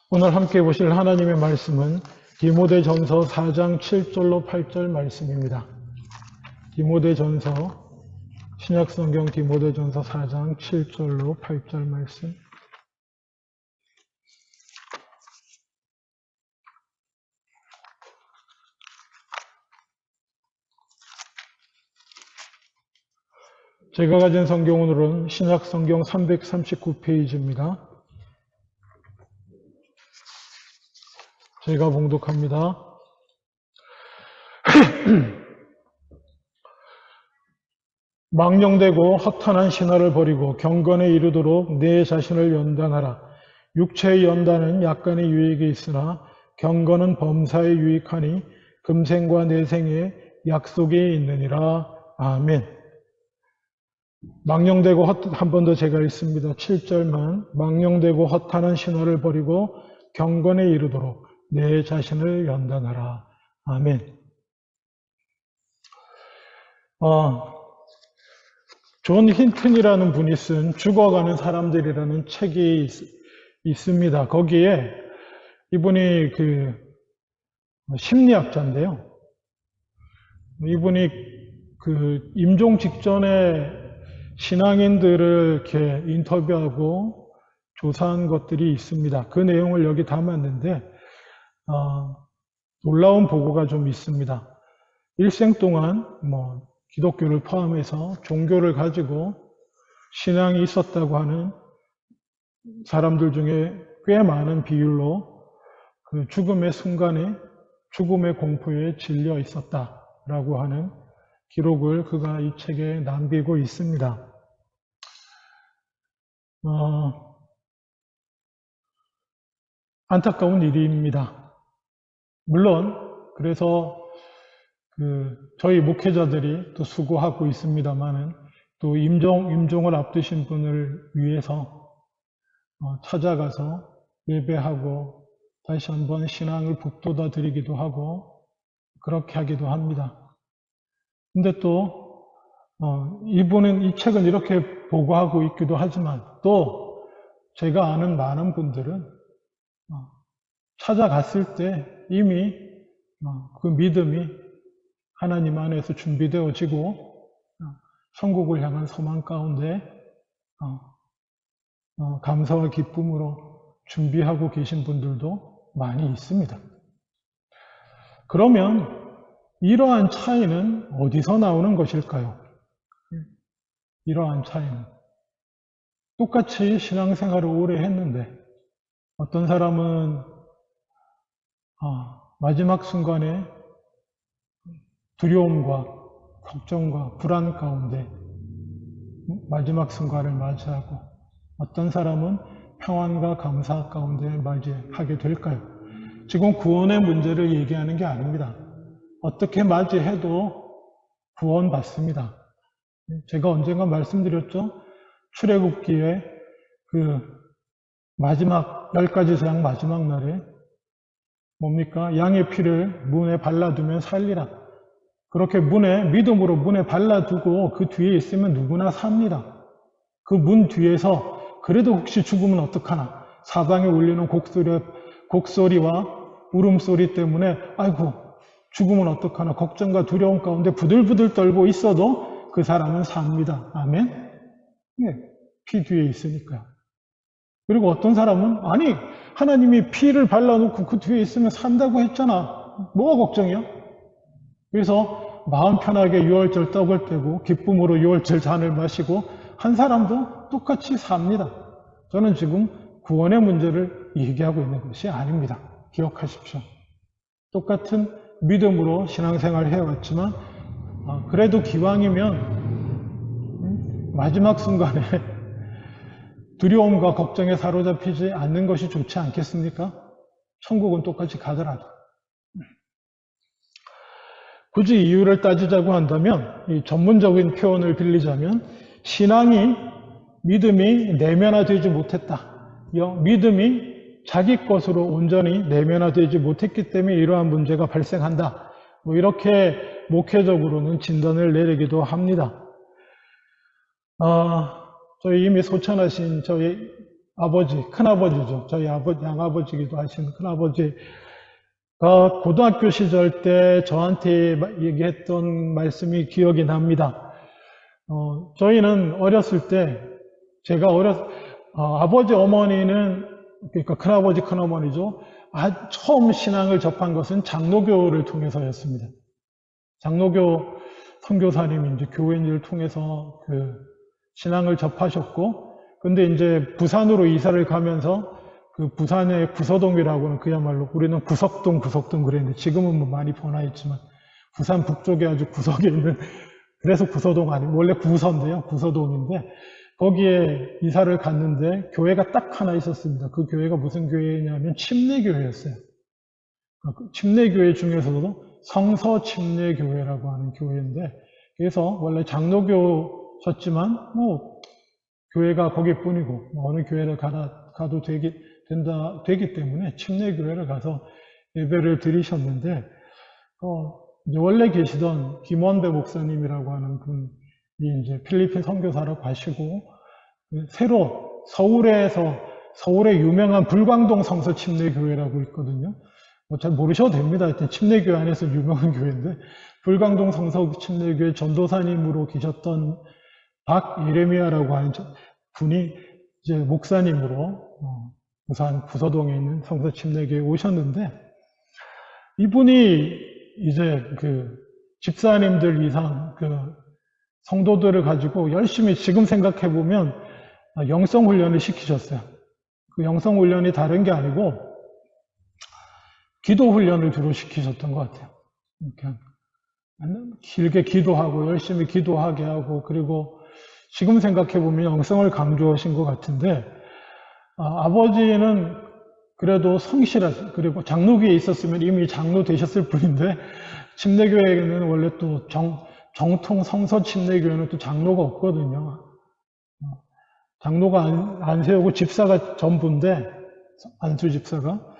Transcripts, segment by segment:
오늘 함께 보실 하나님의 말씀은 디모데전서 4장 7절로 8절 말씀입니다. 디모데전서, 신약성경 디모데전서 4장 7절로 8절 말씀. 제가 가진 성경으로는 신약성경 339페이지입니다. 제가 봉독합니다. 망령되고 허탄한 신화를 버리고 경건에 이르도록 내 자신을 연단하라. 육체의 연단은 약간의 유익이 있으나 경건은 범사에 유익하니 금생과 내생에 약속이 있느니라. 아멘. 망령되고 한 번 더 제가 읽습니다. 7절만. 망령되고 허탄한 신화를 버리고 경건에 이르도록 내 자신을 연단하라. 아멘. 존 힌튼이라는 분이 쓴 죽어가는 사람들이라는 책이 있습니다. 거기에 이분이 심리학자인데요. 이분이 임종 직전에 신앙인들을 이렇게 인터뷰하고 조사한 것들이 있습니다. 그 내용을 여기 담았는데, 놀라운 보고가 좀 있습니다. 일생 동안 기독교를 포함해서 종교를 가지고 신앙이 있었다고 하는 사람들 중에 꽤 많은 비율로 그 죽음의 순간에 죽음의 공포에 질려 있었다라고 하는 기록을 그가 이 책에 남기고 있습니다. 안타까운 일입니다. 물론 그래서 저희 목회자들이 또 수고하고 있습니다만은 또 임종을 앞두신 분을 위해서 찾아가서 예배하고 다시 한번 신앙을 북돋아 드리기도 하고 그렇게 하기도 합니다. 근데 또 이분은 이 책은 이렇게 보고하고 있기도 하지만 또 제가 아는 많은 분들은 찾아갔을 때 이미 그 믿음이 하나님 안에서 준비되어지고 천국을 향한 소망 가운데 감사와 기쁨으로 준비하고 계신 분들도 많이 있습니다. 그러면 이러한 차이는 어디서 나오는 것일까요? 이러한 차이는 똑같이 신앙생활을 오래 했는데 어떤 사람은 마지막 순간에 두려움과 걱정과 불안 가운데 마지막 순간을 맞이하고 어떤 사람은 평안과 감사 가운데 맞이하게 될까요? 지금 구원의 문제를 얘기하는 게 아닙니다. 어떻게 맞이해도 구원받습니다. 제가 언젠가 말씀드렸죠? 출애굽기에 마지막 10가지 재앙 마지막 날에 뭡니까? 양의 피를 문에 발라두면 살리라. 그렇게 믿음으로 문에 발라두고 그 뒤에 있으면 누구나 삽니다. 그 문 뒤에서 그래도 혹시 죽으면 어떡하나? 사방에 울리는 곡소리와 울음소리 때문에 아이고 죽으면 어떡하나? 걱정과 두려움 가운데 부들부들 떨고 있어도 그 사람은 삽니다. 아멘? 네, 피 뒤에 있으니까요. 그리고 어떤 사람은 아니 하나님이 피를 발라놓고 그 뒤에 있으면 산다고 했잖아. 뭐가 걱정이야? 그래서 마음 편하게 유월절 떡을 떼고 기쁨으로 유월절 잔을 마시고 한 사람도 똑같이 삽니다. 저는 지금 구원의 문제를 얘기하고 있는 것이 아닙니다. 기억하십시오. 똑같은 믿음으로 신앙생활을 해왔지만 그래도 기왕이면 마지막 순간에 두려움과 걱정에 사로잡히지 않는 것이 좋지 않겠습니까? 천국은 똑같이 가더라도. 굳이 이유를 따지자고 한다면, 이 전문적인 표현을 빌리자면, 믿음이 내면화되지 못했다. 믿음이 자기 것으로 온전히 내면화되지 못했기 때문에 이러한 문제가 발생한다. 이렇게 목회적으로는 진단을 내리기도 합니다. 저희 이미 소천하신 저희 아버지, 큰아버지죠. 저희 양아버지기도 하신 큰아버지가 고등학교 시절 때 저한테 얘기했던 말씀이 기억이 납니다. 저희는 어렸을 때, 제가 아버지, 어머니는, 그러니까 큰아버지, 큰어머니죠. 처음 신앙을 접한 것은 장로교를 통해서였습니다. 장로교 선교사님이 이제 교인들을 통해서 그 신앙을 접하셨고, 근데 이제 부산으로 이사를 가면서 그 부산의 구서동이라고는 그야말로 우리는 구석동 그랬는데 지금은 뭐 많이 변화했지만 부산 북쪽에 아주 구석에 있는, 그래서 구서동 아니고 원래 구서인데요. 구서동인데 거기에 이사를 갔는데 교회가 딱 하나 있었습니다. 그 교회가 무슨 교회냐면 침례교회였어요. 침례교회 중에서도 성서침례교회라고 하는 교회인데, 그래서 원래 장로교셨지만 뭐 교회가 거기뿐이고 어느 교회를 가도 되기 때문에 침례교회를 가서 예배를 드리셨는데, 원래 계시던 김원배 목사님이라고 하는 분이 이제 필리핀 선교사로 가시고, 새로 서울에 유명한 불광동 성서침례교회라고 있거든요. 뭐 잘 모르셔도 됩니다. 하여튼 침례교회 안에서 유명한 교회인데, 불광동 성서침례교회 전도사님으로 계셨던 박예레미야라고 하는 분이 이제 목사님으로 부산 구서동에 있는 성서침례교회에 오셨는데, 이분이 이제 그 집사님들 이상 그 성도들을 가지고 열심히, 지금 생각해 보면 영성훈련을 시키셨어요. 그 영성훈련이 다른 게 아니고 기도훈련을 주로 시키셨던 것 같아요. 그냥 길게 기도하고 열심히 기도하게 하고, 그리고 지금 생각해 보면 영성을 강조하신 것 같은데, 아버지는 그래도 성실하시, 그리고 장로교에 있었으면 이미 장로 되셨을 뿐인데, 침례교회는 원래 또 정통 성서 침례교회는 또 장로가 없거든요. 장로가 안 세우고 집사가 전부인데, 안수 집사가.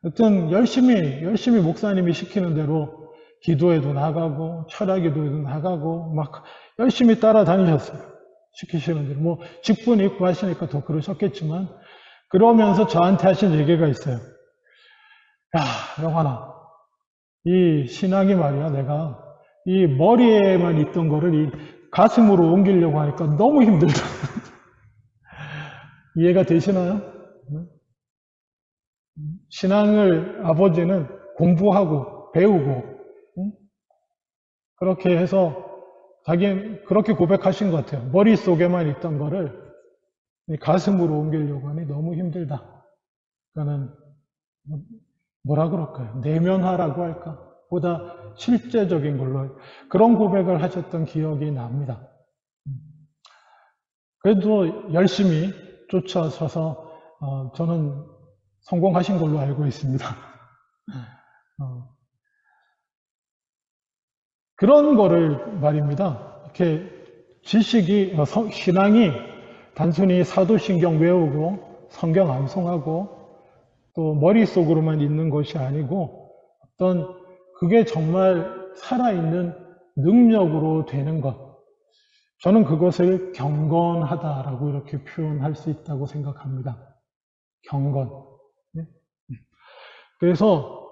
하여튼 열심히 목사님이 시키는 대로 기도에도 나가고, 철학 기도에도 나가고, 막 열심히 따라다니셨어요. 시키시는 대로. 뭐, 직분 있고 하시니까 더 그러셨겠지만, 그러면서 저한테 하신 얘기가 있어요. 야, 영환아, 이 신앙이 말이야, 내가 이 머리에만 있던 거를 이 가슴으로 옮기려고 하니까 너무 힘들다. 이해가 되시나요? 신앙을 아버지는 공부하고 배우고 그렇게 해서 그렇게 고백하신 것 같아요. 머릿속에만 있던 거를 가슴으로 옮기려고 하니 너무 힘들다. 그러니까는 뭐라 그럴까요? 내면화라고 할까? 보다 실제적인 걸로 그런 고백을 하셨던 기억이 납니다. 그래도 열심히 쫓아서서 저는 성공하신 걸로 알고 있습니다. 그런 거를 말입니다. 이렇게 신앙이 단순히 사도신경 외우고 성경 암송하고 또 머릿속으로만 있는 것이 아니고 그게 정말 살아있는 능력으로 되는 것. 저는 그것을 경건하다라고 이렇게 표현할 수 있다고 생각합니다. 경건. 그래서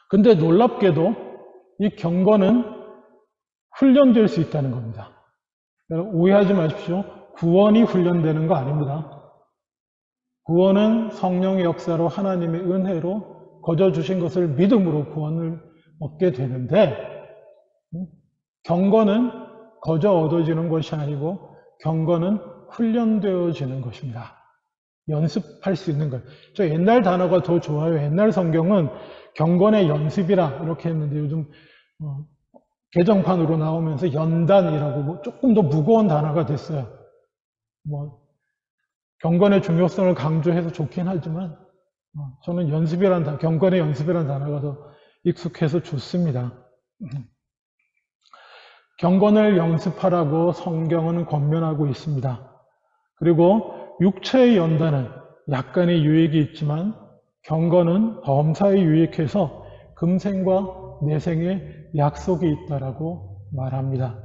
근데 놀랍게도 이 경건은 훈련될 수 있다는 겁니다. 오해하지 마십시오. 구원이 훈련되는 거 아닙니다. 구원은 성령의 역사로 하나님의 은혜로 거저 주신 것을 믿음으로 구원을 얻게 되는데, 경건은 거저 얻어지는 것이 아니고 경건은 훈련되어지는 것입니다. 연습할 수 있는 거예요. 저 옛날 단어가 더 좋아요. 옛날 성경은 경건의 연습이라 이렇게 했는데 요즘 개정판으로 나오면서 연단이라고 조금 더 무거운 단어가 됐어요. 경건의 중요성을 강조해서 좋긴 하지만 저는 경건의 연습이라는 단어가 더 익숙해서 좋습니다. 경건을 연습하라고 성경은 권면하고 있습니다. 그리고 육체의 연단은 약간의 유익이 있지만 경건은 범사에 유익해서 금생과 내생의 약속이 있다라고 말합니다.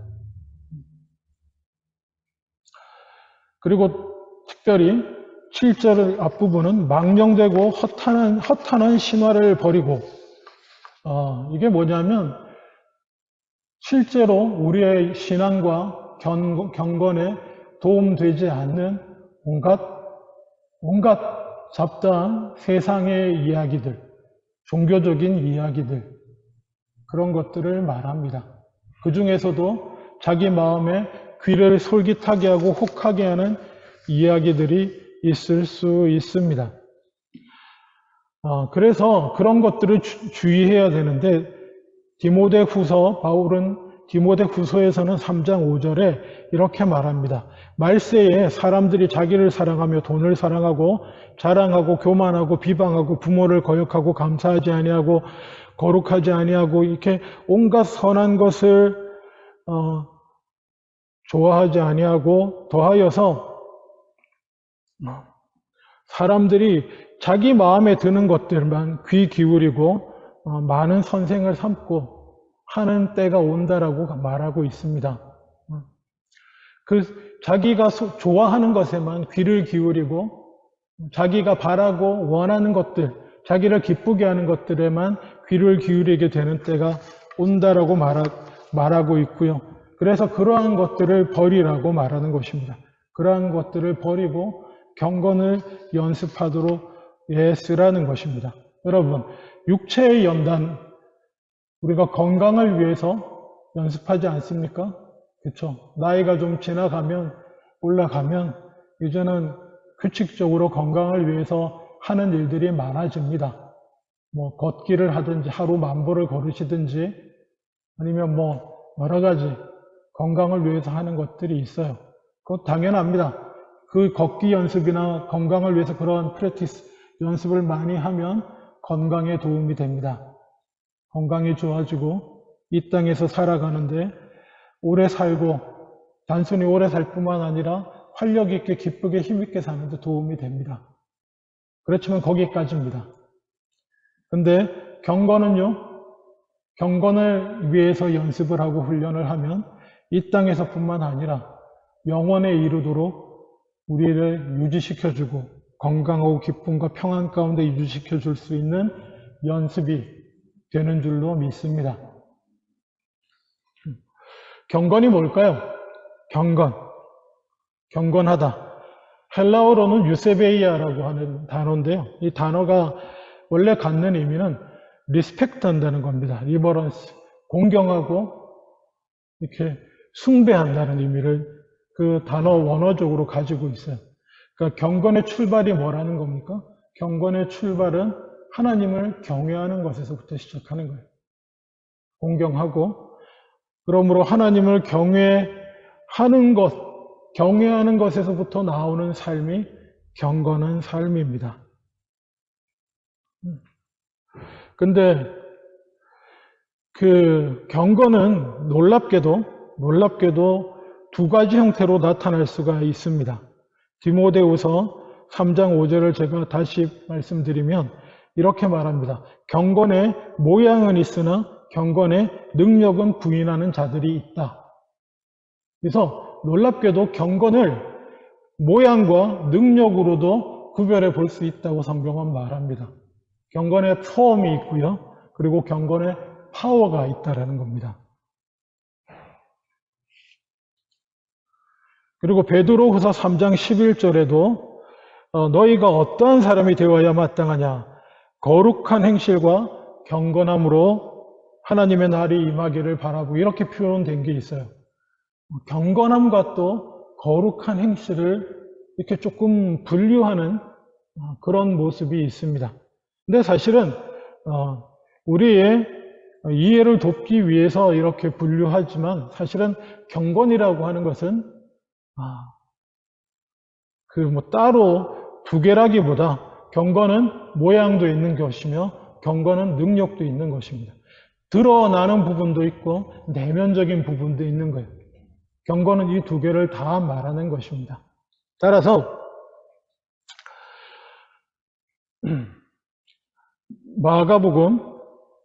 그리고 특별히 7절 앞부분은 망령되고 허탄한 신화를 버리고, 이게 뭐냐면 실제로 우리의 신앙과 경건에 도움되지 않는 온갖 잡다한 세상의 이야기들, 종교적인 이야기들, 그런 것들을 말합니다. 그 중에서도 자기 마음에 귀를 솔깃하게 하고 혹하게 하는 이야기들이 있을 수 있습니다. 그래서 그런 것들을 주의해야 되는데, 바울은 디모데후서에서는 3장 5절에 이렇게 말합니다. 말세에 사람들이 자기를 사랑하며 돈을 사랑하고 자랑하고 교만하고 비방하고 부모를 거역하고 감사하지 아니하고 거룩하지 아니하고 이렇게 온갖 선한 것을 좋아하지 아니하고 더하여서 사람들이 자기 마음에 드는 것들만 귀 기울이고 많은 선생을 삼고 하는 때가 온다라고 말하고 있습니다. 자기가 좋아하는 것에만 귀를 기울이고 자기가 바라고 원하는 것들, 자기를 기쁘게 하는 것들에만 귀를 기울이게 되는 때가 온다라고 말하고 있고요. 그래서 그러한 것들을 버리라고 말하는 것입니다. 그러한 것들을 버리고 경건을 연습하도록 쓰라는 것입니다. 여러분, 육체의 연단, 우리가 건강을 위해서 연습하지 않습니까? 그렇죠? 나이가 좀 올라가면 이제는 규칙적으로 건강을 위해서 하는 일들이 많아집니다. 뭐 걷기를 하든지 하루 10,000보를 걸으시든지 아니면 뭐 여러 가지 건강을 위해서 하는 것들이 있어요. 그것 당연합니다. 그 걷기 연습이나 건강을 위해서 그런 연습을 많이 하면 건강에 도움이 됩니다. 건강이 좋아지고 이 땅에서 살아가는데 오래 살고 단순히 오래 살 뿐만 아니라 활력 있게 기쁘게 힘있게 사는 데 도움이 됩니다. 그렇지만 거기까지입니다. 근데 경건은요, 경건을 위해서 연습을 하고 훈련을 하면 이 땅에서뿐만 아니라 영원에 이르도록 우리를 유지시켜주고 건강하고 기쁨과 평안 가운데 유지시켜줄 수 있는 연습이 되는 줄로 믿습니다. 경건이 뭘까요? 경건하다. 헬라어로는 유세베이아라고 하는 단어인데요. 이 단어가 원래 갖는 의미는 리스펙트 한다는 겁니다. 리버런스, 공경하고 이렇게 숭배한다는 의미를 그 단어 원어적으로 가지고 있어요. 그러니까 경건의 출발이 뭐라는 겁니까? 경건의 출발은 하나님을 경외하는 것에서부터 시작하는 거예요. 공경하고, 그러므로 하나님을 경외하는 것에서부터 나오는 삶이 경건한 삶입니다. 근데 그 경건은 놀랍게도 두 가지 형태로 나타날 수가 있습니다. 디모데후서 3장 5절을 제가 다시 말씀드리면 이렇게 말합니다. 경건의 모양은 있으나 경건의 능력은 부인하는 자들이 있다. 그래서 놀랍게도 경건을 모양과 능력으로도 구별해 볼 수 있다고 성경은 말합니다. 경건의 폼이 있고요. 그리고 경건의 파워가 있다라는 겁니다. 그리고 베드로후서 3장 11절에도 너희가 어떠한 사람이 되어야 마땅하냐? 거룩한 행실과 경건함으로 하나님의 날이 임하기를 바라고 이렇게 표현된 게 있어요. 경건함과 또 거룩한 행실을 이렇게 조금 분류하는 그런 모습이 있습니다. 근데 사실은 우리의 이해를 돕기 위해서 이렇게 분류하지만 사실은 경건이라고 하는 것은 따로 두 개라기보다 경건은 모양도 있는 것이며 경건은 능력도 있는 것입니다. 드러나는 부분도 있고 내면적인 부분도 있는 거예요. 경건은 이 두 개를 다 말하는 것입니다. 따라서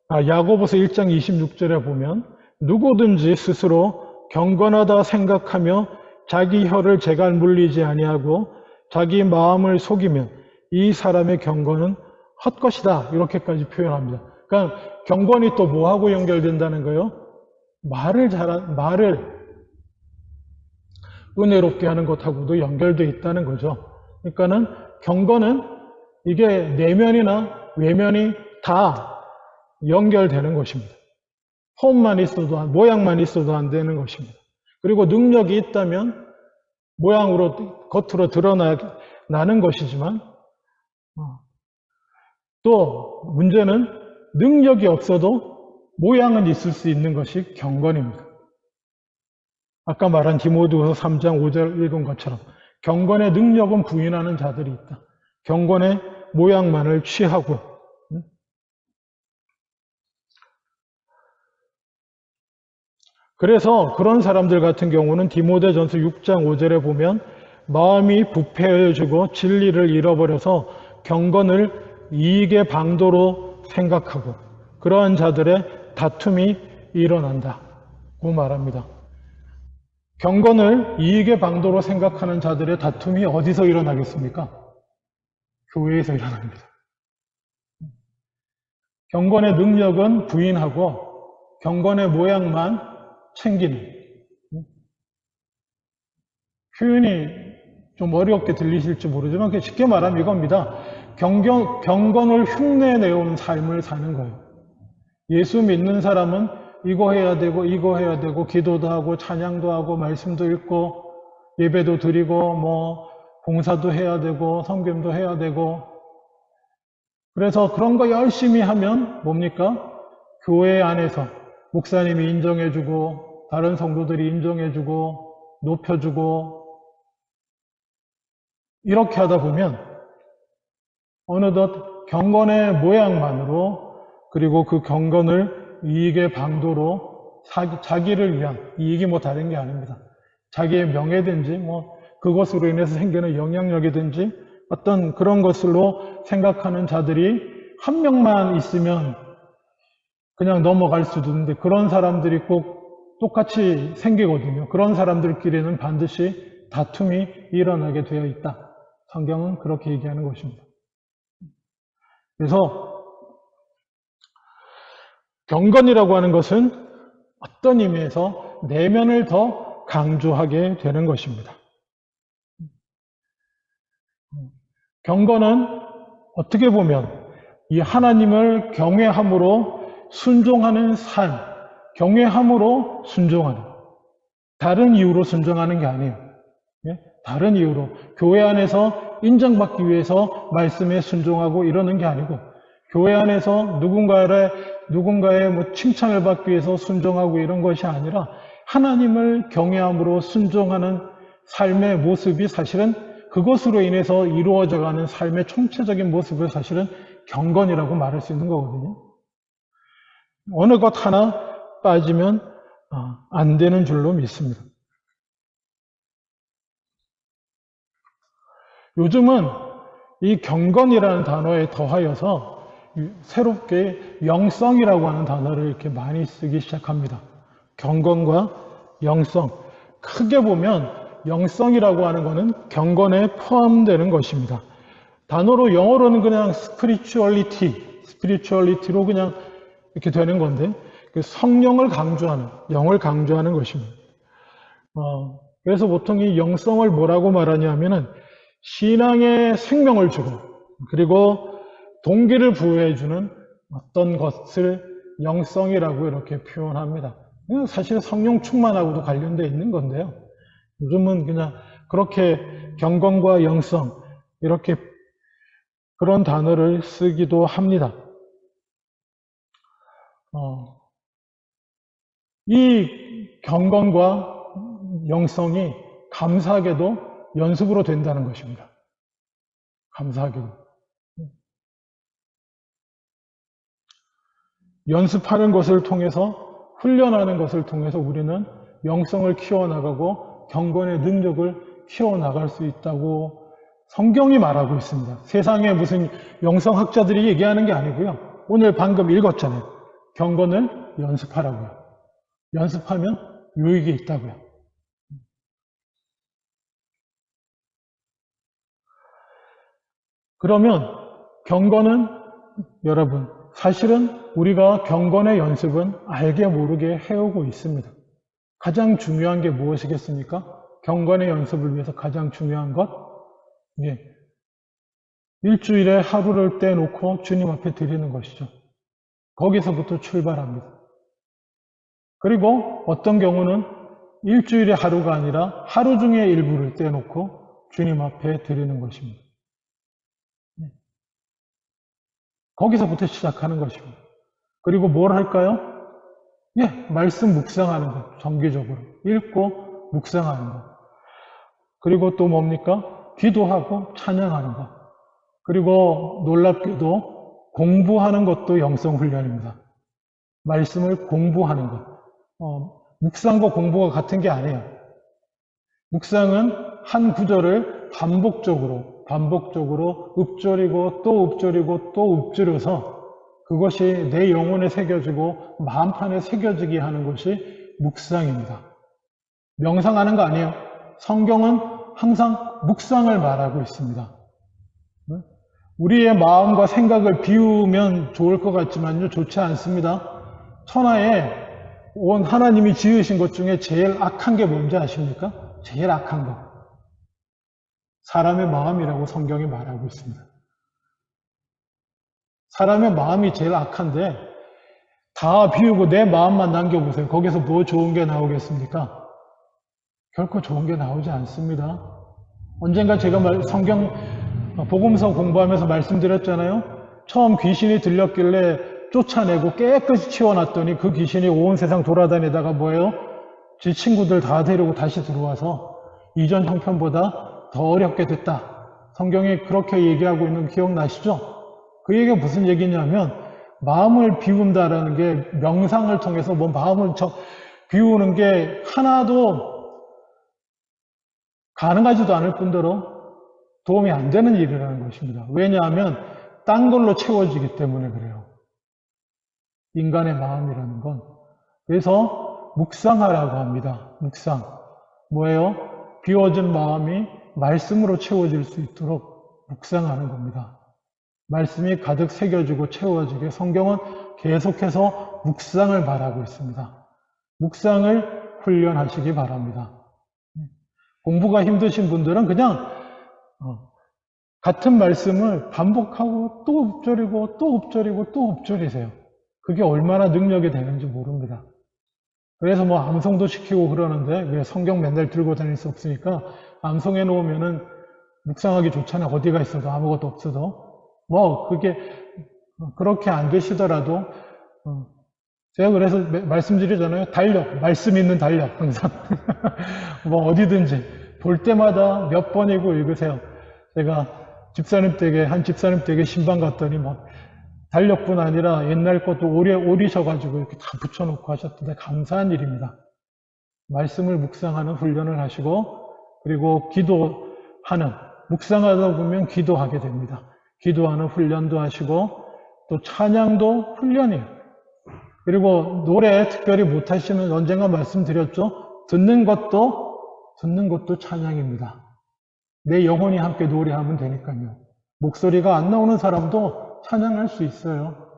야고보서 1장 26절에 보면 누구든지 스스로 경건하다 생각하며 자기 혀를 제갈 물리지 아니하고 자기 마음을 속이면 이 사람의 경건은 헛것이다. 이렇게까지 표현합니다. 그러니까 경건이 또 뭐하고 연결된다는 거예요? 말을 은혜롭게 하는 것하고도 연결되어 있다는 거죠. 그러니까는 경건은 이게 내면이나 외면이 다 연결되는 것입니다. 폼만 있어도, 모양만 있어도 안 되는 것입니다. 그리고 능력이 있다면 모양으로, 겉으로 드러나는 것이지만, 또 문제는 능력이 없어도 모양은 있을 수 있는 것이 경건입니다. 아까 말한 디모데후서 3장 5절 읽은 것처럼 경건의 능력은 부인하는 자들이 있다. 경건의 모양만을 취하고, 그래서 그런 사람들 같은 경우는 디모데전서 6장 5절에 보면 마음이 부패해지고 진리를 잃어버려서 경건을 이익의 방도로 생각하고 그러한 자들의 다툼이 일어난다고 말합니다. 경건을 이익의 방도로 생각하는 자들의 다툼이 어디서 일어나겠습니까? 교회에서 일어납니다. 경건의 능력은 부인하고 경건의 모양만 챙기는, 표현이 좀 어렵게 들리실지 모르지만 쉽게 말하면 이겁니다. 경건을 흉내내온 삶을 사는 거예요. 예수 믿는 사람은 이거 해야 되고 이거 해야 되고 기도도 하고 찬양도 하고 말씀도 읽고 예배도 드리고 뭐 봉사도 해야 되고 성김도 해야 되고, 그래서 그런 거 열심히 하면 뭡니까? 교회 안에서 목사님이 인정해주고 다른 성도들이 인정해주고 높여주고 이렇게 하다 보면 어느덧 경건의 모양만으로, 그리고 그 경건을 이익의 방도로 자기를 위한, 이익이 뭐 다른 게 아닙니다. 자기의 명예든지 뭐 그것으로 인해서 생기는 영향력이든지 어떤 그런 것으로 생각하는 자들이 한 명만 있으면 그냥 넘어갈 수도 있는데 그런 사람들이 꼭 똑같이 생기거든요. 그런 사람들끼리는 반드시 다툼이 일어나게 되어 있다. 성경은 그렇게 얘기하는 것입니다. 그래서 경건이라고 하는 것은 어떤 의미에서 내면을 더 강조하게 되는 것입니다. 경건은 어떻게 보면 이 하나님을 경외함으로 순종하는 삶, 경외함으로 순종하는, 다른 이유로 순종하는 게 아니에요. 다른 이유로 교회 안에서 인정받기 위해서 말씀에 순종하고 이러는 게 아니고, 교회 안에서 누군가의 뭐 칭찬을 받기 위해서 순종하고 이런 것이 아니라 하나님을 경외함으로 순종하는 삶의 모습이 사실은 그것으로 인해서 이루어져가는 삶의 총체적인 모습을 사실은 경건이라고 말할 수 있는 거거든요. 어느 것 하나 빠지면 안 되는 줄로 믿습니다. 요즘은 이 경건이라는 단어에 더하여서 새롭게 영성이라고 하는 단어를 이렇게 많이 쓰기 시작합니다. 경건과 영성. 크게 보면 영성이라고 하는 것은 경건에 포함되는 것입니다. 단어로 영어로는 그냥 spirituality로 그냥 이렇게 되는 건데, 성령을 강조하는, 영을 강조하는 것입니다. 그래서 보통 이 영성을 뭐라고 말하냐면은 신앙의 생명을 주고, 그리고 동기를 부여해주는 어떤 것을 영성이라고 이렇게 표현합니다. 사실 성령 충만하고도 관련되어 있는 건데요. 요즘은 그냥 그렇게 경건과 영성, 이렇게 그런 단어를 쓰기도 합니다. 이 경건과 영성이 감사하게도 연습으로 된다는 것입니다. 감사하게도. 연습하는 것을 통해서, 훈련하는 것을 통해서 우리는 영성을 키워나가고 경건의 능력을 키워나갈 수 있다고 성경이 말하고 있습니다. 세상에 무슨 영성학자들이 얘기하는 게 아니고요. 오늘 방금 읽었잖아요. 경건을 연습하라고요. 연습하면 유익이 있다고요. 그러면 경건은 여러분 사실은 우리가 경건의 연습은 알게 모르게 해오고 있습니다. 가장 중요한 게 무엇이겠습니까? 경건의 연습을 위해서 가장 중요한 것? 예, 일주일에 하루를 떼놓고 주님 앞에 드리는 것이죠. 거기서부터 출발합니다. 그리고 어떤 경우는 일주일에 하루가 아니라 하루 중에 일부를 떼놓고 주님 앞에 드리는 것입니다. 거기서부터 시작하는 것입니다. 그리고 뭘 할까요? 예, 말씀 묵상하는 것, 정기적으로 읽고 묵상하는 것. 그리고 또 뭡니까? 기도하고 찬양하는 것. 그리고 놀랍게도 공부하는 것도 영성훈련입니다. 말씀을 공부하는 것. 묵상과 공부가 같은 게 아니에요. 묵상은 한 구절을 반복적으로 읊조리고 또 읊조리고 또 읊조려서 그것이 내 영혼에 새겨지고 마음판에 새겨지게 하는 것이 묵상입니다. 명상하는 거 아니에요. 성경은 항상 묵상을 말하고 있습니다. 우리의 마음과 생각을 비우면 좋을 것 같지만요, 좋지 않습니다. 천하에 온 하나님이 지으신 것 중에 제일 악한 게 뭔지 아십니까? 제일 악한 거. 사람의 마음이라고 성경이 말하고 있습니다. 사람의 마음이 제일 악한데 다 비우고 내 마음만 남겨보세요. 거기서 뭐 좋은 게 나오겠습니까? 결코 좋은 게 나오지 않습니다. 언젠가 제가 성경 복음서 공부하면서 말씀드렸잖아요. 처음 귀신이 들렸길래 쫓아내고 깨끗이 치워놨더니 그 귀신이 온 세상 돌아다니다가 뭐예요? 지 친구들 다 데리고 다시 들어와서 이전 형편보다 더 어렵게 됐다. 성경이 그렇게 얘기하고 있는 기억나시죠? 그 얘기가 무슨 얘기냐면 마음을 비운다라는 게 명상을 통해서 뭐 마음을 비우는 게 하나도 가능하지도 않을 뿐더러 도움이 안 되는 일이라는 것입니다. 왜냐하면 딴 걸로 채워지기 때문에 그래요. 인간의 마음이라는 건. 그래서 묵상하라고 합니다. 묵상. 뭐예요? 비워진 마음이 말씀으로 채워질 수 있도록 묵상하는 겁니다. 말씀이 가득 새겨지고 채워지게 성경은 계속해서 묵상을 말하고 있습니다. 묵상을 훈련하시기 바랍니다. 공부가 힘드신 분들은 그냥 같은 말씀을 반복하고 또 읊조리고 또 읊조리고 또 읊조리세요. 그게 얼마나 능력이 되는지 모릅니다. 그래서 뭐 암송도 시키고 그러는데 왜 성경 맨날 들고 다닐 수 없으니까 암송해 놓으면은 묵상하기 좋잖아요. 어디가 있어도 아무것도 없어도. 뭐 그게 그렇게 안 되시더라도 제가 그래서 말씀드리잖아요. 달력, 말씀 있는 달력 항상 뭐 어디든지 볼 때마다 몇 번이고 읽으세요. 제가 한 집사님 댁에 신방 갔더니 뭐 달력뿐 아니라 옛날 것도 오리셔가지고 이렇게 다 붙여놓고 하셨던데 감사한 일입니다. 말씀을 묵상하는 훈련을 하시고 그리고 기도하는 묵상하다 보면 기도하게 됩니다. 기도하는 훈련도 하시고 또 찬양도 훈련이에요. 그리고 노래 특별히 못하시면 언젠가 말씀드렸죠. 듣는 것도 찬양입니다. 내 영혼이 함께 노래하면 되니까요. 목소리가 안 나오는 사람도 찬양할 수 있어요.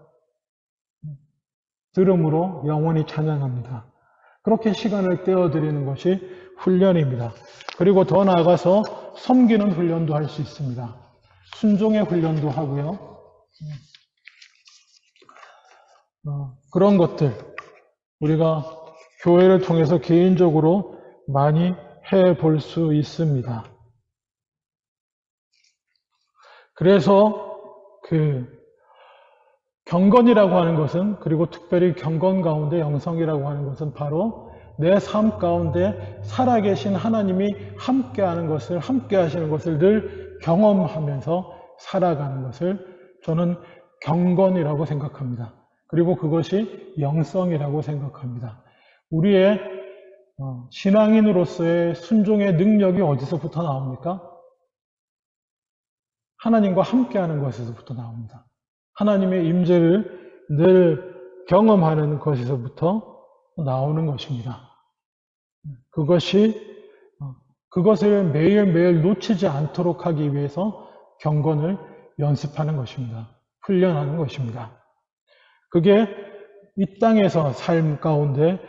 들음으로 영혼이 찬양합니다. 그렇게 시간을 떼어드리는 것이 훈련입니다. 그리고 더 나아가서 섬기는 훈련도 할 수 있습니다. 순종의 훈련도 하고요. 그런 것들 우리가 교회를 통해서 개인적으로 많이 해볼 수 있습니다. 그래서 경건이라고 하는 것은 그리고 특별히 경건 가운데 영성이라고 하는 것은 바로 내 삶 가운데 살아계신 하나님이 함께하는 것을 함께 하시는 것을 늘 경험하면서 살아가는 것을 저는 경건이라고 생각합니다. 그리고 그것이 영성이라고 생각합니다. 우리의 신앙인으로서의 순종의 능력이 어디서부터 나옵니까? 하나님과 함께하는 것에서부터 나옵니다. 하나님의 임재를 늘 경험하는 것에서부터 나오는 것입니다. 그것을 매일매일 놓치지 않도록 하기 위해서 경건을 연습하는 것입니다. 훈련하는 것입니다. 그게 이 땅에서 삶 가운데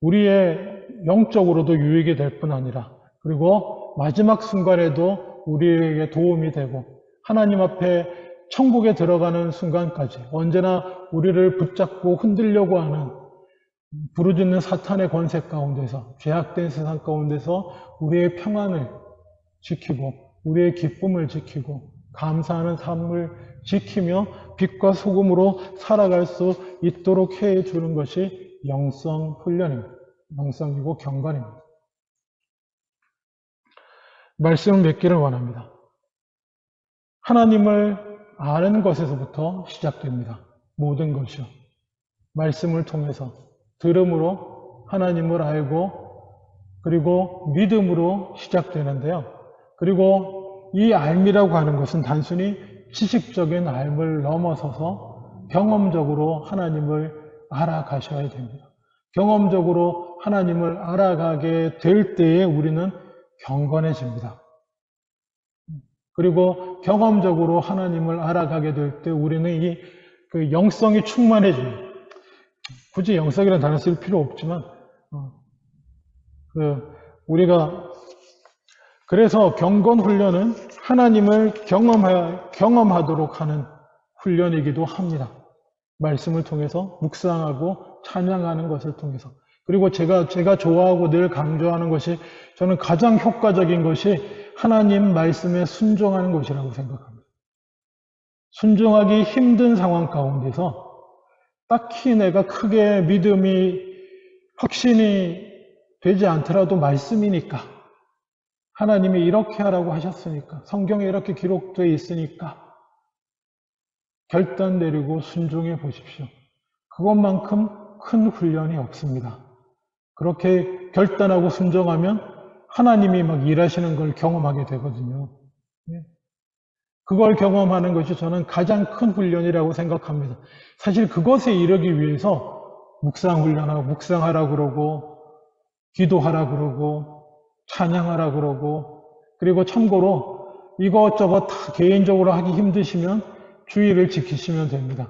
우리의 영적으로도 유익이 될 뿐 아니라 그리고 마지막 순간에도 우리에게 도움이 되고 하나님 앞에 천국에 들어가는 순간까지 언제나 우리를 붙잡고 흔들려고 하는 부르짖는 사탄의 권세 가운데서 죄악된 세상 가운데서 우리의 평안을 지키고 우리의 기쁨을 지키고 감사하는 삶을 지키며 빛과 소금으로 살아갈 수 있도록 해주는 것이 영성 훈련입니다. 영성이고 경건입니다. 말씀을 맺기를 원합니다. 하나님을 아는 것에서부터 시작됩니다. 모든 것이요. 말씀을 통해서 들음으로 하나님을 알고 그리고 믿음으로 시작되는데요. 그리고 이 알미라고 하는 것은 단순히 지식적인 알을 넘어서서 경험적으로 하나님을 알아가셔야 됩니다. 경험적으로 하나님을 알아가게 될 때에 우리는 경건해집니다. 그리고 경험적으로 하나님을 알아가게 될 때 우리는 그 영성이 충만해집니다. 굳이 영성이라는 단어 쓸 필요 없지만, 그래서 경건 훈련은 하나님을 경험하도록 하는 훈련이기도 합니다. 말씀을 통해서 묵상하고 찬양하는 것을 통해서. 그리고 제가 좋아하고 늘 강조하는 것이 저는 가장 효과적인 것이 하나님 말씀에 순종하는 것이라고 생각합니다. 순종하기 힘든 상황 가운데서 딱히 내가 크게 믿음이 확신이 되지 않더라도 말씀이니까 하나님이 이렇게 하라고 하셨으니까 성경에 이렇게 기록되어 있으니까 결단 내리고 순종해 보십시오. 그것만큼 큰 훈련이 없습니다. 그렇게 결단하고 순종하면 하나님이 막 일하시는 걸 경험하게 되거든요. 그걸 경험하는 것이 저는 가장 큰 훈련이라고 생각합니다. 사실 그것에 이르기 위해서 묵상 훈련하고 묵상하라 그러고 기도하라 그러고 찬양하라 그러고 그리고 참고로 이것저것 다 개인적으로 하기 힘드시면 주일을 지키시면 됩니다.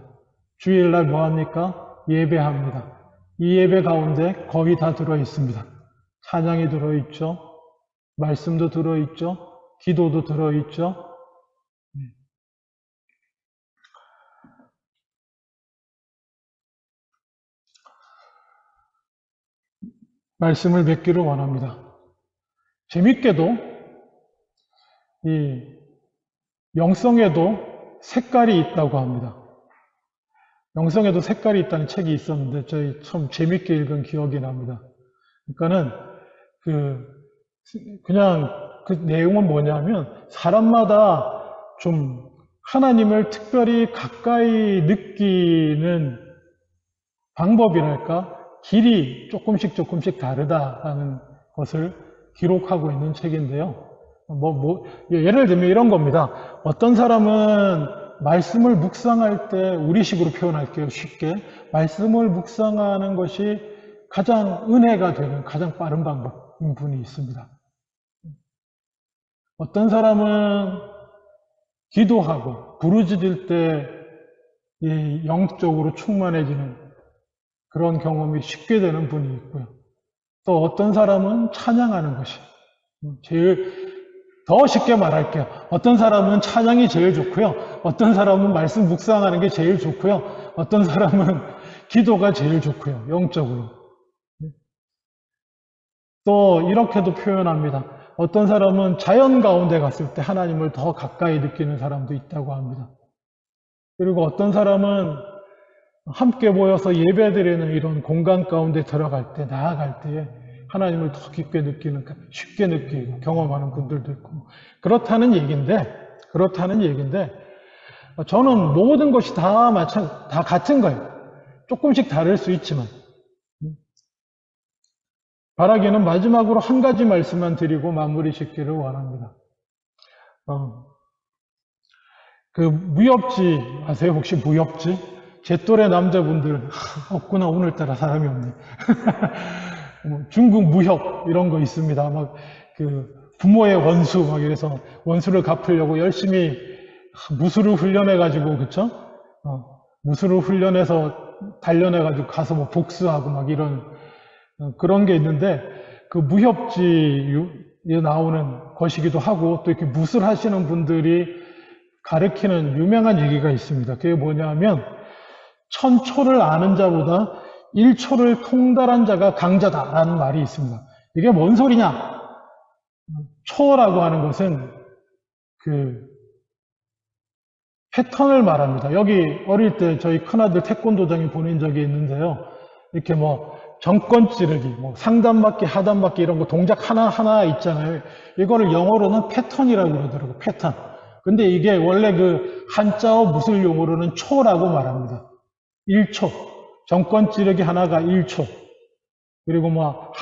주일날 뭐 합니까? 예배합니다. 이 예배 가운데 거의 다 들어있습니다. 찬양이 들어있죠. 말씀도 들어있죠. 기도도 들어있죠. 말씀을 맺기를 원합니다. 재밌게도 이 영성에도 색깔이 있다고 합니다. 영성에도 색깔이 있다는 책이 있었는데 저희 참 재밌게 읽은 기억이 납니다. 그러니까는 그냥 그 내용은 뭐냐면 사람마다 좀 하나님을 특별히 가까이 느끼는 방법이랄까 길이 조금씩 다르다라는 것을 기록하고 있는 책인데요. 예를 들면 이런 겁니다. 어떤 사람은 말씀을 묵상할 때 우리식으로 표현할게요. 쉽게 말씀을 묵상하는 것이 가장 은혜가 되는 가장 빠른 방법인 분이 있습니다. 어떤 사람은 기도하고 부르짖을 때 영적으로 충만해지는 그런 경험이 쉽게 되는 분이 있고요. 또 어떤 사람은 찬양하는 것이 더 쉽게 말할게요. 어떤 사람은 찬양이 제일 좋고요. 어떤 사람은 말씀 묵상하는 게 제일 좋고요. 어떤 사람은 기도가 제일 좋고요. 영적으로. 또 이렇게도 표현합니다. 어떤 사람은 자연 가운데 갔을 때 하나님을 더 가까이 느끼는 사람도 있다고 합니다. 그리고 어떤 사람은 함께 모여서 예배드리는 이런 공간 가운데 들어갈 때, 나아갈 때에 하나님을 더 깊게 느끼는, 쉽게 느끼고 경험하는 분들도 있고 그렇다는 얘기인데 저는 모든 것이 다 같은 거예요. 조금씩 다를 수 있지만 바라기는 마지막으로 한 가지 말씀만 드리고 마무리 짓기를 원합니다. 무협지 아세요? 혹시 무협지? 제 또래 남자분들 없구나. 오늘따라 사람이 없네. 중국 무협 이런 거 있습니다. 막 부모의 원수 막 이래서 원수를 갚으려고 열심히 무술을 훈련해가지고, 그쵸? 무술을 훈련해서 단련해가지고 가서 뭐 복수하고 막 이런, 그런 게 있는데, 그 무협지에 나오는 것이기도 하고, 또 이렇게 무술하시는 분들이 가르치는 유명한 얘기가 있습니다. 그게 뭐냐면, 1000초를 아는 자보다 1초를 통달한 자가 강자다라는 말이 있습니다. 이게 뭔 소리냐? 초라고 하는 것은 그 패턴을 말합니다. 여기 어릴 때 저희 큰아들 태권도장에 보낸 적이 있는데요. 이렇게 뭐 정권 찌르기, 뭐 상단받기, 하단받기 이런 거 동작 하나하나 있잖아요. 이거를 영어로는 패턴이라고 그러더라고요. 패턴. 근데 이게 원래 그 한자어 무술 용어로는 초라고 말합니다. 1초. 정권 찌르기 하나가 1초. 그리고 뭐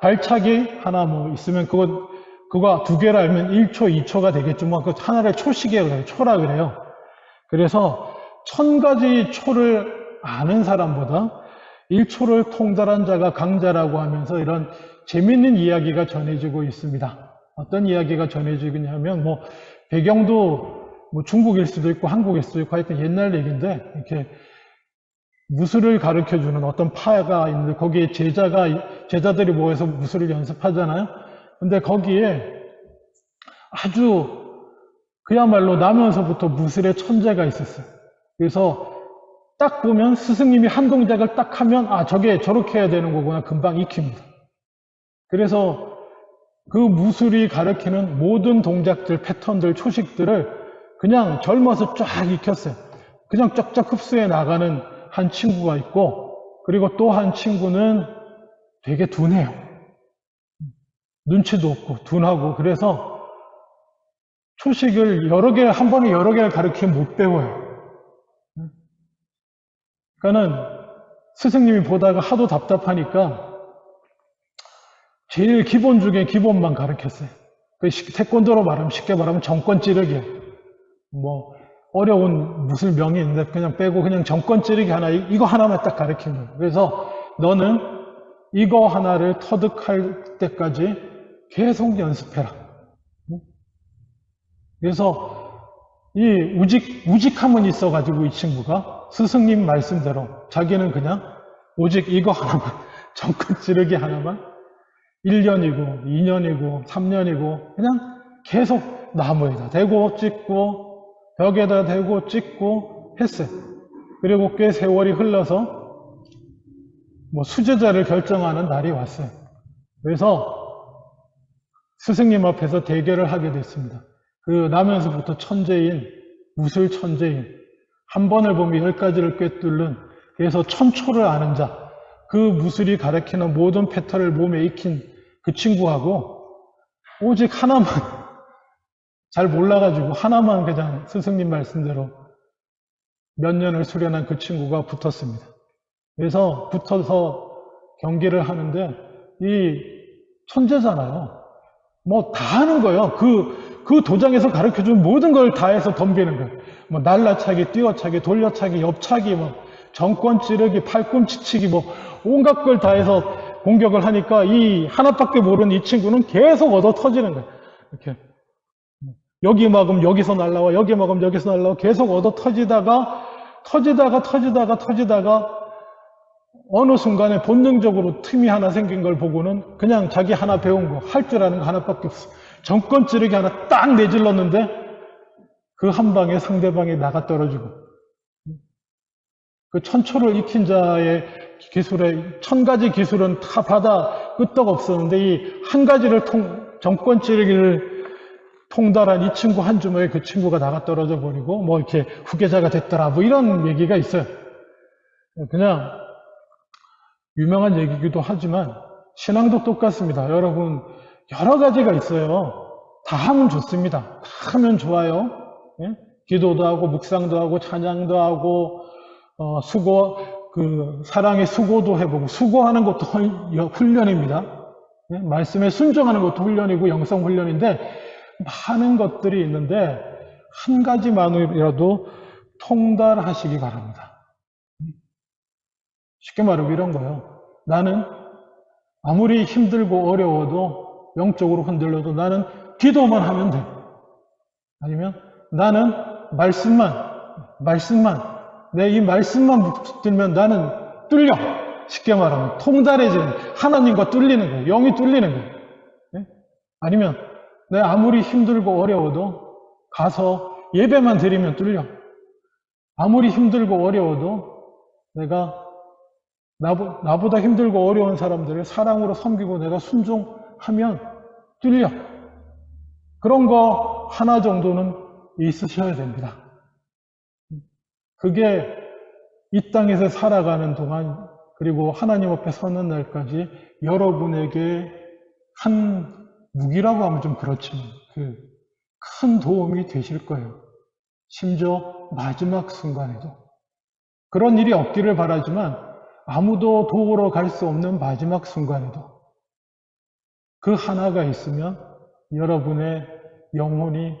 발차기 하나 뭐 있으면 그거 두 개를 알면 1초, 2초가 되겠죠. 뭐 그 하나를 초식이라고 해요. 초라 그래요. 그래서 1000가지 초를 아는 사람보다 1초를 통달한 자가 강자라고 하면서 이런 재밌는 이야기가 전해지고 있습니다. 어떤 이야기가 전해지고 있냐면 뭐 배경도 뭐 중국일 수도 있고 한국일 수도 있고 하여튼 옛날 얘기인데 이렇게 무술을 가르쳐 주는 어떤 파가 있는데 거기에 제자들이 모여서 무술을 연습하잖아요. 근데 거기에 아주 그야말로 나면서부터 무술의 천재가 있었어요. 그래서 딱 보면 스승님이 한 동작을 딱 하면 저게 저렇게 해야 되는 거구나 금방 익힙니다. 그래서 그 무술이 가르치는 모든 동작들, 패턴들, 초식들을 그냥 젊어서 쫙 익혔어요. 그냥 쫙쫙 흡수해 나가는 한 친구가 있고, 그리고 또 한 친구는 되게 둔해요. 눈치도 없고 둔하고. 그래서 초식을 한 번에 여러 개를 가르치면 못 배워요. 그러니까는 스승님이 보다가 하도 답답하니까 제일 기본 중에 기본만 가르쳤어요. 태권도로 말하면 쉽게 말하면 정권 찌르기. 뭐 어려운 무술 명이 있는데 그냥 빼고 그냥 정권 찌르기 하나 이거 하나만 딱 가르친 거예요. 그래서 너는 이거 하나를 터득할 때까지 계속 연습해라. 그래서 이 우직함은 있어가지고 이 친구가 스승님 말씀대로 자기는 그냥 오직 이거 하나만 정권 찌르기 하나만 1년이고 2년이고 3년이고 그냥 계속 나무에다 대고 찍고 벽에다 대고 찍고 했어요. 그리고 꽤 세월이 흘러서 뭐 수제자를 결정하는 날이 왔어요. 그래서 스승님 앞에서 대결을 하게 됐습니다. 그 나면서부터 천재인 무술 천재인 한 번을 보면 10가지를 꿰뚫는 그래서 1000초를 아는 자 그 무술이 가르치는 모든 패턴을 몸에 익힌 그 친구하고 오직 하나만 잘 몰라가지고 하나만 그냥 스승님 말씀대로 몇 년을 수련한 그 친구가 붙었습니다. 그래서 붙어서 경기를 하는데 이 천재잖아요. 뭐 다 하는 거예요. 그 도장에서 가르쳐준 모든 걸 다 해서 덤비는 거예요. 뭐 날라차기, 뛰어차기, 돌려차기, 옆차기, 뭐 정권 찌르기, 팔꿈치 치기, 뭐 온갖 걸 다 해서 공격을 하니까 이 하나밖에 모르는 이 친구는 계속 얻어 터지는 거예요. 이렇게 여기 막으면 여기서 날라와, 여기 막으면 여기서 날라와, 계속 얻어 터지다가 어느 순간에 본능적으로 틈이 하나 생긴 걸 보고는 그냥 자기 하나 배운 거, 할 줄 아는 거 하나밖에 없어. 정권 찌르기 하나 딱 내질렀는데 그 한 방에 상대방이 나가 떨어지고 그 1000초를 익힌 자의 기술에 1000가지 기술은 다 받아 끄떡 없었는데 이 한 가지를 정권 찌르기를 통달한 이 친구 한 주먹에 그 친구가 나가 떨어져 버리고 뭐 이렇게 후계자가 됐더라 뭐 이런 얘기가 있어요. 그냥 유명한 얘기이기도 하지만 신앙도 똑같습니다. 여러분 여러 가지가 있어요. 다 하면 좋습니다. 다 하면 좋아요. 예? 기도도 하고 묵상도 하고 찬양도 하고 사랑의 수고도 해보고 수고하는 것도 훈련입니다. 예? 말씀에 순종하는 것도 훈련이고 영성 훈련인데 많은 것들이 있는데 한 가지만이라도 통달하시기 바랍니다. 쉽게 말하면 이런 거예요. 나는 아무리 힘들고 어려워도 영적으로 흔들려도 나는 기도만 하면 돼. 아니면 나는 말씀만, 내 이 말씀만 붙들면 나는 뚫려. 쉽게 말하면 통달해지는, 하나님과 뚫리는 거예요. 영이 뚫리는 거예요. 네? 아니면 내 아무리 힘들고 어려워도 가서 예배만 드리면 뚫려. 아무리 힘들고 어려워도 내가 나보다 힘들고 어려운 사람들을 사랑으로 섬기고 내가 순종하면 뚫려. 그런 거 하나 정도는 있으셔야 됩니다. 그게 이 땅에서 살아가는 동안, 그리고 하나님 앞에 서는 날까지 여러분에게 한 무기라고 하면 좀 그렇지만 큰 도움이 되실 거예요. 심지어 마지막 순간에도. 그런 일이 없기를 바라지만 아무도 도우러 갈 수 없는 마지막 순간에도 그 하나가 있으면 여러분의 영혼이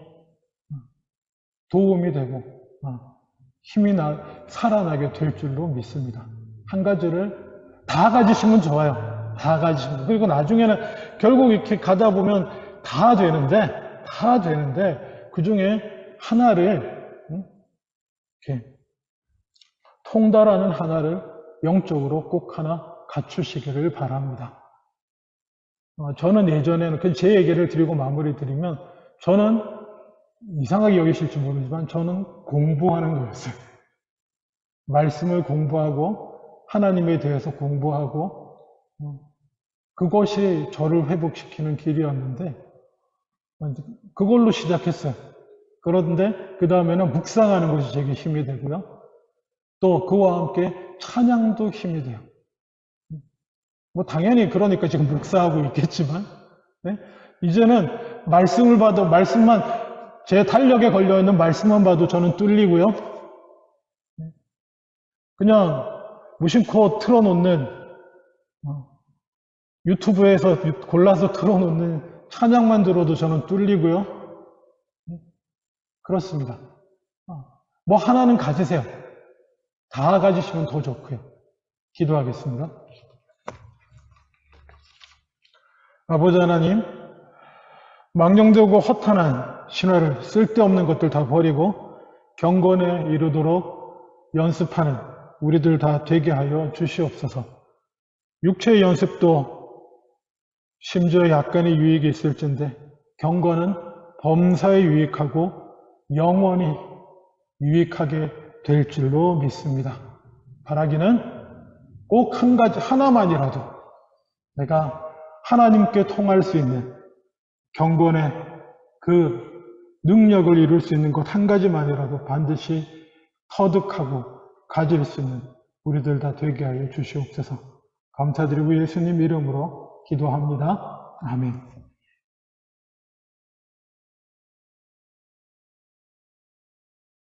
도움이 되고 힘이 살아나게 될 줄로 믿습니다. 한 가지를 다 가지시면 좋아요. 다 가지시면. 그리고 나중에는 결국 이렇게 가다 보면 다 되는데 그 중에 하나를 이렇게 통달하는 하나를 영적으로 꼭 하나 갖추시기를 바랍니다. 저는 예전에는 제 얘기를 드리고 마무리 드리면, 저는 이상하게 여기실지 모르지만 저는 공부하는 거였어요. 말씀을 공부하고 하나님에 대해서 공부하고 그것이 저를 회복시키는 길이었는데 그걸로 시작했어요. 그런데 그 다음에는 묵상하는 것이 제게 힘이 되고요. 또 그와 함께 찬양도 힘이 돼요. 뭐 당연히 그러니까 지금 묵상하고 있겠지만, 네? 이제는 말씀을 봐도 말씀만, 제 달력에 걸려있는 말씀만 봐도 저는 뚫리고요. 그냥 무심코 틀어놓는, 유튜브에서 골라서 틀어놓는 찬양만 들어도 저는 뚫리고요. 그렇습니다. 뭐 하나는 가지세요. 다 가지시면 더 좋고요. 기도하겠습니다. 아버지 하나님, 망령되고 허탄한 신화를, 쓸데없는 것들 다 버리고 경건에 이르도록 연습하는 우리들 다 되게 하여 주시옵소서. 육체의 연습도 심지어 약간의 유익이 있을진데 경건은 범사에 유익하고 영원히 유익하게 될 줄로 믿습니다. 바라기는 꼭 한 가지, 하나만이라도 내가 하나님께 통할 수 있는 경건의 그 능력을 이룰 수 있는 것 한 가지만이라도 반드시 터득하고 가질 수 있는 우리들 다 되게 하여 주시옵소서. 감사드리고 예수님 이름으로 기도합니다. 아멘.